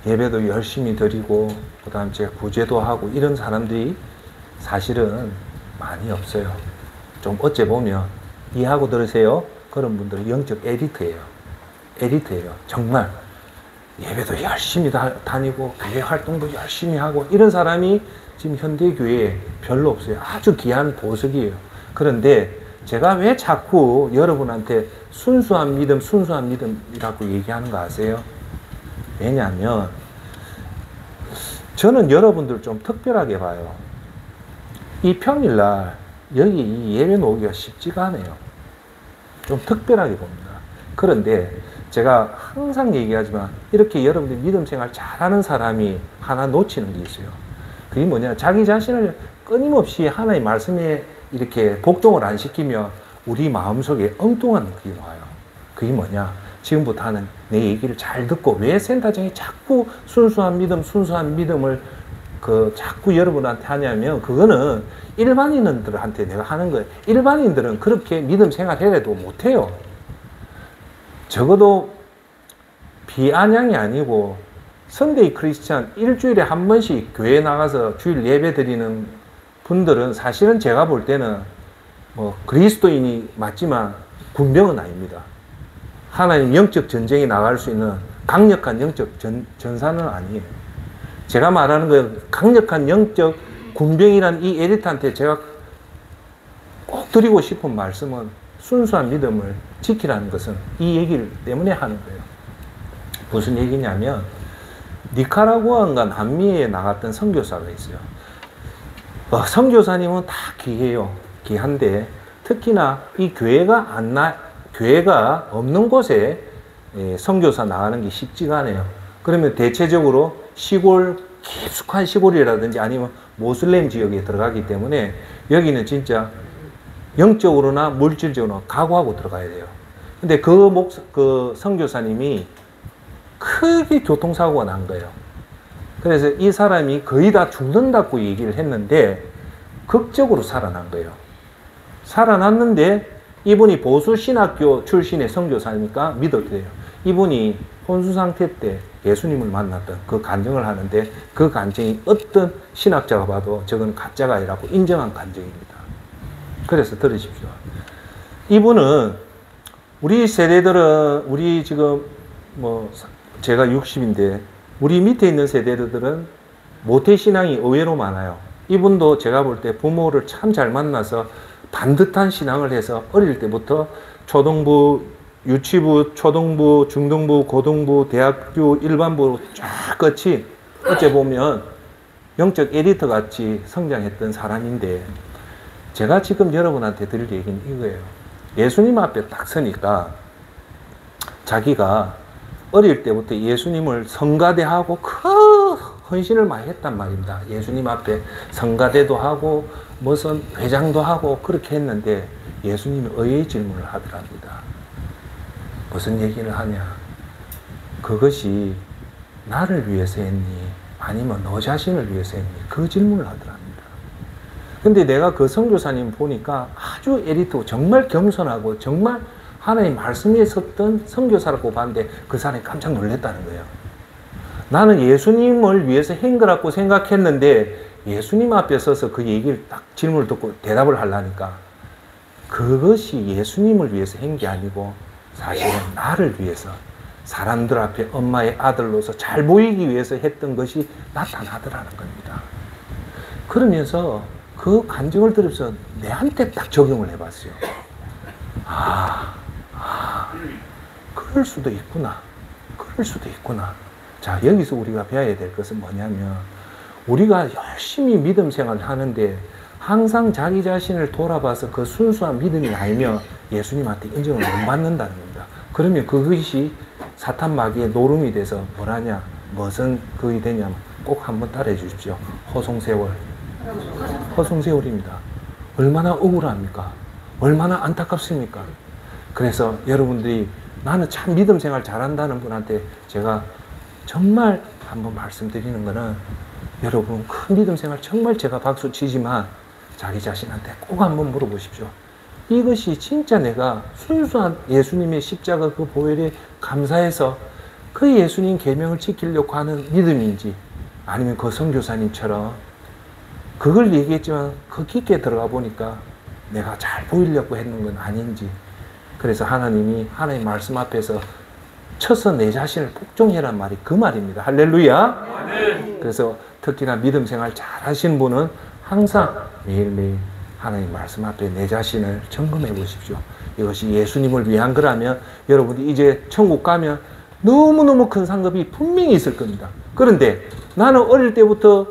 예배도 열심히 드리고 그 다음 제가 구제도 하고 이런 사람들이 사실은 많이 없어요. 좀 어째 보면 이해하고 들으세요. 그런 분들은 영적 에리트예요. 정말 예배도 열심히 다니고 교회 활동도 열심히 하고 이런 사람이 지금 현대교회에 별로 없어요. 아주 귀한 보석이에요. 그런데 제가 왜 자꾸 여러분한테 순수한 믿음이라고 얘기하는 거 아세요? 왜냐하면 저는 여러분들 좀 특별하게 봐요. 이 평일날 여기 이 예배 오기가 쉽지가 않아요. 좀 특별하게 봅니다. 그런데 제가 항상 얘기하지만 이렇게 여러분들 믿음 생활 잘하는 사람이 하나 놓치는 게 있어요. 그게 뭐냐, 자기 자신을 끊임없이 하나의 말씀에 이렇게 복종을 안 시키면 우리 마음속에 엉뚱한 느낌이 와요. 그게 뭐냐, 지금부터 하는 내 얘기를 잘 듣고, 왜 센터장이 자꾸 순수한 믿음을 자꾸 여러분한테 하냐면, 그거는 일반인들한테 내가 하는 거예요. 일반인들은 그렇게 믿음 생활해도 못해요. 적어도 비아냥이 아니고 선데이 크리스찬 일주일에 한 번씩 교회 나가서 주일 예배 드리는 분들은 사실은 제가 볼 때는 뭐 그리스도인이 맞지만 군병은 아닙니다. 하나님 영적 전쟁에 나갈 수 있는 강력한 영적 전사는 아니에요. 제가 말하는 건 강력한 영적 군병이란 이 에리트한테 제가 꼭 드리고 싶은 말씀은 순수한 믿음을 지키라는 것은 이 얘기를 때문에 하는 거예요. 무슨 얘기냐면, 니카라구아인가 남미에 나갔던 선교사가 있어요. 선교사님은 다 귀해요. 귀한데 특히나 이 교회가 없는 곳에 선교사 나가는 게 쉽지가 않아요. 그러면 대체적으로 시골, 깊숙한 시골이라든지 아니면 모슬렘 지역에 들어가기 때문에 여기는 진짜 영적으로나 물질적으로 각오하고 들어가야 돼요. 근데 그 선교사님이 크게 교통사고가 난 거예요. 그래서 이 사람이 거의 다 죽는다고 얘기를 했는데 극적으로 살아난 거예요. 살아났는데 이분이 보수신학교 출신의 선교사니까 믿어도 돼요. 이분이 혼수 상태 때 예수님을 만났던 그 간증을 하는데 그 간증이 어떤 신학자가 봐도 저건 가짜가 아니라고 인정한 간증입니다. 그래서 들으십시오. 이분은 우리 세대들은 우리 지금 뭐 제가 60인데 우리 밑에 있는 세대들은 모태신앙이 의외로 많아요. 이분도 제가 볼 때 부모를 참 잘 만나서 반듯한 신앙을 해서 어릴 때부터 초등부, 유치부, 초등부, 중등부, 고등부, 대학교, 일반부로 쫙 끝이 어째 보면 영적 에디터 같이 성장했던 사람인데 제가 지금 여러분한테 드릴 얘기는 이거예요. 예수님 앞에 딱 서니까 자기가 어릴 때부터 예수님을 성가대하고 큰 헌신을 많이 했단 말입니다. 예수님 앞에 성가대도 하고 무슨 회장도 하고 그렇게 했는데 예수님이 의외의 질문을 하더랍니다. 무슨 얘기를 하냐? 그것이 나를 위해서 했니? 아니면 너 자신을 위해서 했니? 그 질문을 하더랍니다. 근데 내가 그 선교사님 보니까 아주 에리트, 정말 겸손하고 정말 하나님 말씀에 섰던 선교사라고 봤는데 그 사람이 깜짝 놀랐다는 거예요. 나는 예수님을 위해서 한 거라고 생각했는데 예수님 앞에 서서 그 얘기를 딱 질문을 듣고 대답을 하려니까 그것이 예수님을 위해서 한 게 아니고 사실은 나를 위해서 사람들 앞에 엄마의 아들로서 잘 보이기 위해서 했던 것이 나타나더라는 겁니다. 그러면서 그 간증을 들으면서 내한테 딱 적용을 해봤어요. 그럴 수도 있구나. 그럴 수도 있구나. 자, 여기서 우리가 배워야 될 것은 뭐냐면 우리가 열심히 믿음 생활을 하는데 항상 자기 자신을 돌아봐서 그 순수한 믿음이 아니면 예수님한테 인정을 못 받는다는 겁니다. 그러면 그것이 사탄 마귀의 노름이 돼서 뭐라냐, 무슨 그게 되냐면 꼭 한번 따라해 주십시오. 허송세월. 허송세월입니다. 얼마나 억울합니까? 얼마나 안타깝습니까? 그래서 여러분들이 나는 참 믿음 생활 잘한다는 분한테 제가 정말 한번 말씀드리는 거는 여러분 큰 믿음 생활 정말 제가 박수 치지만 자기 자신한테 꼭 한번 물어보십시오. 이것이 진짜 내가 순수한 예수님의 십자가 그 보혈에 감사해서 그 예수님 계명을 지키려고 하는 믿음인지 아니면 그 선교사님처럼 그걸 얘기했지만 그 깊게 들어가 보니까 내가 잘 보이려고 했는 건 아닌지. 그래서 하나님이 하나님 말씀 앞에서 쳐서 내 자신을 복종해란 말이 그 말입니다. 할렐루야. 그래서 특히나 믿음 생활 잘 하시는 분은 항상 매일매일 하나님 말씀 앞에 내 자신을 점검해 보십시오. 이것이 예수님을 위한 거라면 여러분이 이제 천국 가면 너무너무 큰 상급이 분명히 있을 겁니다. 그런데 나는 어릴 때부터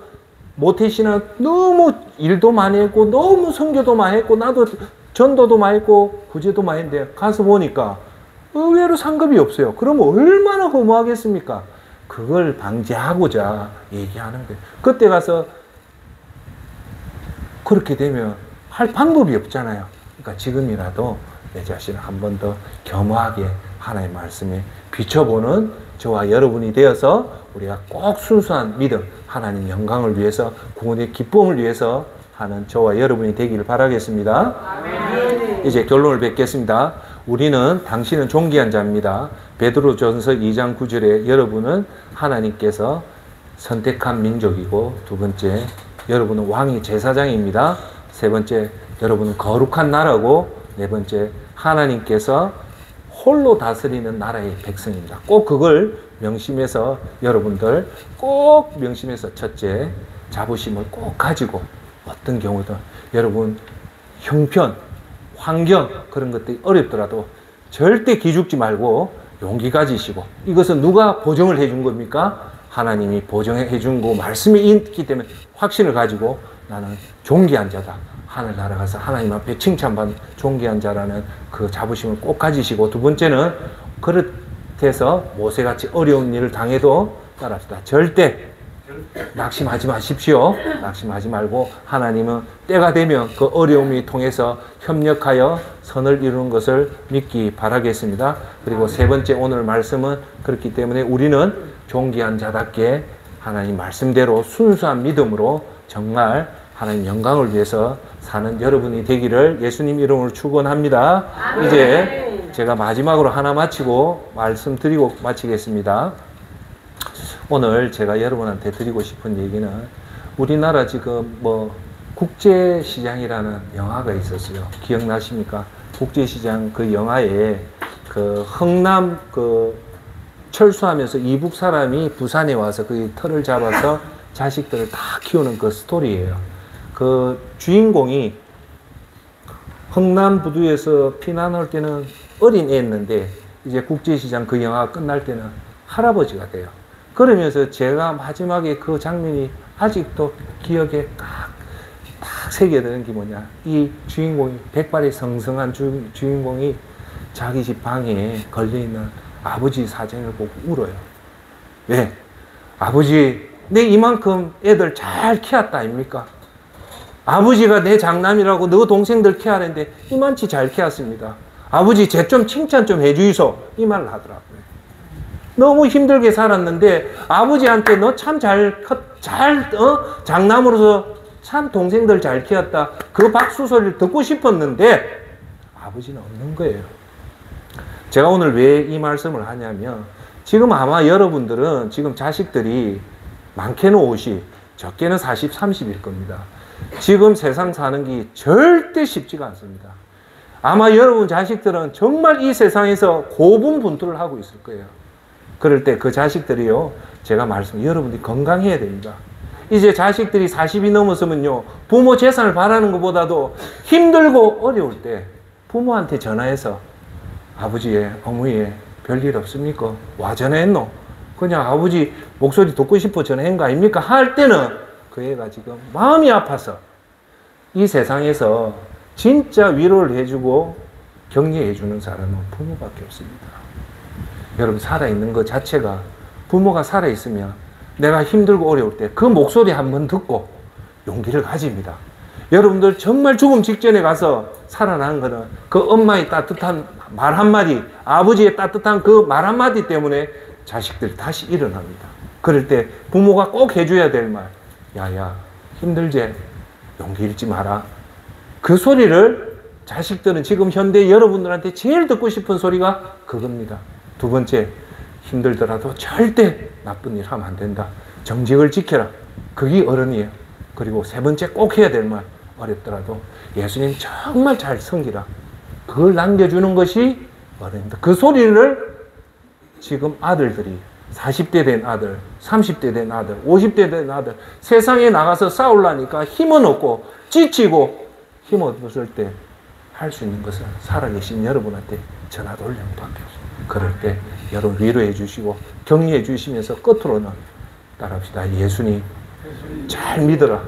모태신앙 너무 일도 많이 했고 너무 선교도 많이 했고 나도 전도도 많이 했고 구제도 많이 했는데 가서 보니까 의외로 상급이 없어요. 그러면 얼마나 허무하겠습니까? 그걸 방지하고자 얘기하는 거예요. 그때 가서 그렇게 되면 할 방법이 없잖아요. 그러니까 지금이라도 내 자신을 한 번 더 겸허하게 하나님의 말씀에 비춰보는 저와 여러분이 되어서 우리가 꼭 순수한 믿음, 하나님 영광을 위해서, 구원의 기쁨을 위해서 하는 저와 여러분이 되기를 바라겠습니다. 아멘. 이제 결론을 뵙겠습니다. 우리는 당신은 존귀한 자입니다. 베드로전서 2장 9절에 여러분은 하나님께서 선택한 민족이고, 두 번째 여러분은 왕의 제사장입니다. 세 번째 여러분은 거룩한 나라고, 네 번째 하나님께서 홀로 다스리는 나라의 백성입니다. 꼭 그걸 명심해서 여러분들 꼭 명심해서 첫째 자부심을 꼭 가지고 어떤 경우든 여러분 형편, 환경 그런 것들이 어렵더라도 절대 기죽지 말고 용기 가지시고, 이것은 누가 보증을 해준 겁니까? 하나님이 보증해 준 거 말씀이 있기 때문에 확신을 가지고 나는 존귀한 자다. 하늘 날아가서 하나님 앞에 칭찬받는 존귀한 자라는 그 자부심을 꼭 가지시고, 두 번째는 돼서 모세같이 어려운 일을 당해도 따라합시다. 절대 낙심하지 마십시오. 낙심하지 말고 하나님은 때가 되면 그 어려움이 통해서 협력하여 선을 이루는 것을 믿기 바라겠습니다. 그리고 세 번째 오늘 말씀은 그렇기 때문에 우리는 존귀한 자답게 하나님 말씀대로 순수한 믿음으로 정말 하나님 영광을 위해서 사는 여러분이 되기를 예수님 이름으로 축원합니다. 이제 제가 마지막으로 하나 마치고 말씀드리고 마치겠습니다. 오늘 제가 여러분한테 드리고 싶은 얘기는 우리나라 지금 국제시장이라는 영화가 있었어요. 기억나십니까? 국제시장 그 영화에 그 흥남 철수하면서 이북 사람이 부산에 와서 그 터를 잡아서 자식들을 다 키우는 그 스토리예요. 그 주인공이 흥남 부두에서 피난할 때는 어린 애였는데 이제 국제시장 그 영화가 끝날 때는 할아버지가 돼요. 그러면서 제가 마지막에 그 장면이 아직도 기억에 딱 새겨드는 게 뭐냐. 이 주인공이, 백발의 성성한 주인공이 자기 집 방에 걸려있는 아버지 사진을 보고 울어요. 왜? 아버지, 내 이만큼 애들 잘 키웠다 아닙니까? 아버지가 내 장남이라고 너 동생들 키우는데 이만치 잘 키웠습니다. 아버지, 쟤 좀 칭찬 좀 해주이소. 이 말을 하더라고요. 너무 힘들게 살았는데 아버지한테 너 참 장남으로서 참 동생들 잘 키웠다. 그 박수 소리를 듣고 싶었는데 아버지는 없는 거예요. 제가 오늘 왜 이 말씀을 하냐면 지금 아마 여러분들은 지금 자식들이 많게는 50, 적게는 40, 30일 겁니다. 지금 세상 사는 게 절대 쉽지가 않습니다. 아마 여러분 자식들은 정말 이 세상에서 고분분투를 하고 있을 거예요. 그럴 때 그 자식들이요, 제가 여러분들이 건강해야 됩니다. 이제 자식들이 40이 넘었으면요, 부모 재산을 바라는 것보다도 힘들고 어려울 때 부모한테 전화해서 아버지의, 어머니의 별일 없습니까? 와 전화했노? 그냥 아버지 목소리 듣고 싶어 전화한 거 아닙니까? 할 때는 그 애가 지금 마음이 아파서 이 세상에서 진짜 위로를 해주고 격려해주는 사람은 부모밖에 없습니다. 여러분, 살아있는 것 자체가, 부모가 살아있으면 내가 힘들고 어려울 때 그 목소리 한번 듣고 용기를 가집니다. 여러분들 정말 죽음 직전에 가서 살아나는 거는 그 엄마의 따뜻한 말 한마디, 아버지의 따뜻한 그 말 한마디 때문에 자식들이 다시 일어납니다. 그럴 때 부모가 꼭 해줘야 될 말, 야야 힘들지? 용기 잃지 마라. 그 소리를 자식들은 지금 현대 여러분들한테 제일 듣고 싶은 소리가 그겁니다. 두 번째, 힘들더라도 절대 나쁜 일 하면 안 된다. 정직을 지켜라. 그게 어른이에요. 그리고 세 번째 꼭 해야 될 말, 어렵더라도 예수님 정말 잘 섬기라. 그걸 남겨주는 것이 어른입니다. 그 소리를 지금 아들들이 40대 된 아들, 30대 된 아들, 50대 된 아들, 세상에 나가서 싸우려니까 힘은 없고 지치고 힘 없을 때 할 수 있는 것은 살아계신 여러분한테 전화 돌리는 밖에 없습니다. 그럴 때 여러분 위로해 주시고 격려해 주시면서 끝으로는 따라합시다. 예수님 잘 믿어라.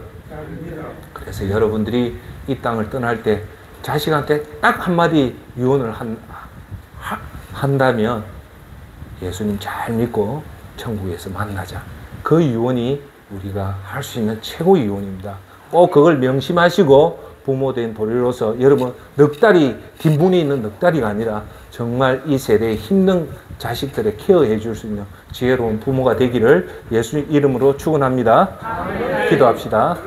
그래서 여러분들이 이 땅을 떠날 때 자식한테 딱 한마디 유언을 한다면 예수님 잘 믿고 천국에서 만나자. 그 유언이 우리가 할 수 있는 최고의 유언입니다. 꼭 그걸 명심하시고 부모된 도리로서 여러분 넉다리, 뒷문에 있는 넉다리가 아니라 정말 이 세대의 힘든 자식들을 케어해 줄 수 있는 지혜로운 부모가 되기를 예수님 이름으로 축원합니다. 기도합시다.